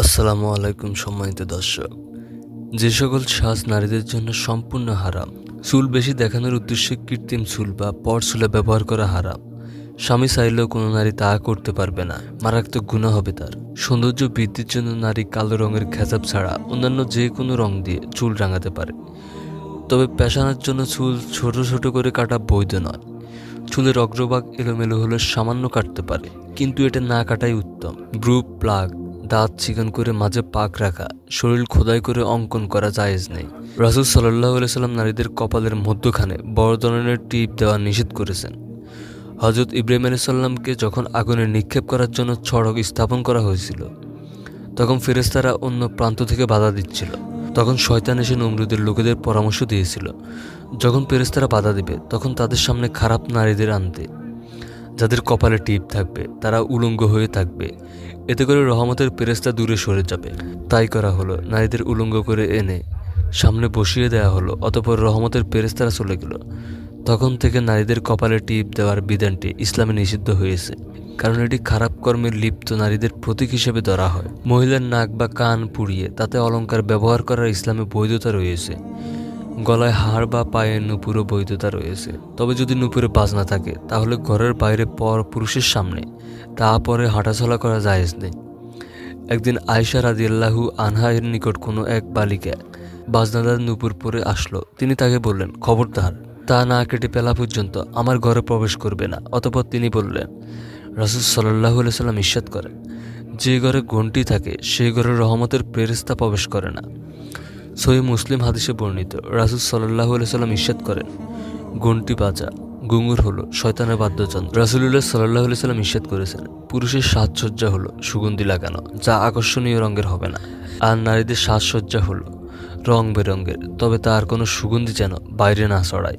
আসসালামু আলাইকুম সম্মানিত দর্শক। যে সকল সাজ নারীদের জন্য সম্পূর্ণ হারাম, চুল বেশি দেখানোর উদ্দেশ্যে কৃত্রিম চুল বা পর চুলে ব্যবহার করা হারাম। স্বামী চাইলেও কোনো নারী তা করতে পারবে না, মারাত্মক গুনাহ হবে তার। সৌন্দর্য বৃদ্ধির জন্য নারী কালো রঙের খেজাব ছাড়া অন্যান্য যে কোনো রং দিয়ে চুল রাঙাতে পারে, তবে পেশানোর জন্য চুল ছোট ছোট করে কাটা বৈধ নয়। চুলের অগ্রভাগ এলোমেলো হলে সামান্য কাটতে পারে, কিন্তু এটা না কাটাই উত্তম। ব্রু প্লাগ, দাঁত চিকন করে মাঝে পাক রাখা, শরীর খোদাই করে অঙ্কন করা জায়েজ নেই। রাসূল সাল্লাল্লাহু আলাইহি সাল্লাম নারীদের কপালের মধ্যখানে বড় ধরনের টিপ দেওয়া নিষেধ করেছেন। হযরত ইব্রাহিম আলাইহিস সালামকে যখন আগুনে নিক্ষেপ করার জন্য ছড়ক স্থাপন করা হয়েছিল, তখন ফেরেশতারা অন্য প্রান্ত থেকে বাধা দিচ্ছিল। তখন শয়তান এসে নমরুদের লোকেদের পরামর্শ দিয়েছিল, যখন ফেরেশতারা বাধা দিবে তখন তাদের সামনে খারাপ নারীদের আনতে, যাদের কপালে টিপ থাকবে, তারা উলঙ্গ হয়ে থাকবে। এতে করে রহমতের ফেরেশতা দূরে সরে যাবে। তাই করা হলো, নারীদের উলঙ্গ করে এনে সামনে বসিয়ে দেওয়া হলো, অতঃপর রহমতের ফেরেশতারা চলে গেল। তখন থেকে নারীদের কপালে টিপ দেওয়ার বিধানটি ইসলামে নিষিদ্ধ হয়েছে, কারণ এটি খারাপ কর্মে লিপ্ত নারীদের প্রতীক হিসেবে ধরা হয়। মহিলার নাক বা কান পুড়িয়ে তাতে অলঙ্কার ব্যবহার করার ইসলামে বৈধতা রয়েছে। গলায় হাড় বা পায়ে নুপুরও বৈধতা রয়েছে, তবে যদি নুপুরে বাজ না থাকে তাহলে ঘরের বাইরে পর পুরুষের সামনে তা পরে হাঁটাচলা করা জায়েজ নেই। একদিন আয়েশা রাদিয়াল্লাহু আনহা এর নিকট কোনো এক বালিকা বাজনাদার নুপুর পরে আসলো। তিনি তাকে বললেন, খবরদার, তা না কেটে পেলা পর্যন্ত আমার ঘরে প্রবেশ করবে না। অতঃপর তিনি বললেন, রাসূল সাল্লাল্লাহু আলাইহি সাল্লাম ইরশাদ করেন, যে ঘরে ঘণ্টি থাকে সেই ঘরে রহমতের ফেরেশতা প্রবেশ করে না। সহিহ মুসলিম হাদিসে বর্ণিত, রাসূল সাল্লাল্লাহু আলাইহি সাল্লাম ইরশাদ করেন, ঘণ্টি বাজা, ঘুঙুর হলো শয়তানের বাদ্যযন্ত্র। রাসূলুল্লাহ সাল্লাল্লাহু আলাইহি সাল্লাম ইরশাদ করেছেন, পুরুষের সাজসজ্জা হলো সুগন্ধি লাগানো, যা আকর্ষণীয় রঙের হবে না, আর নারীদের সাজসজ্জা হলো রং বেরঙের, তবে তার কোনো সুগন্ধি যেন বাইরে না ছড়ায়।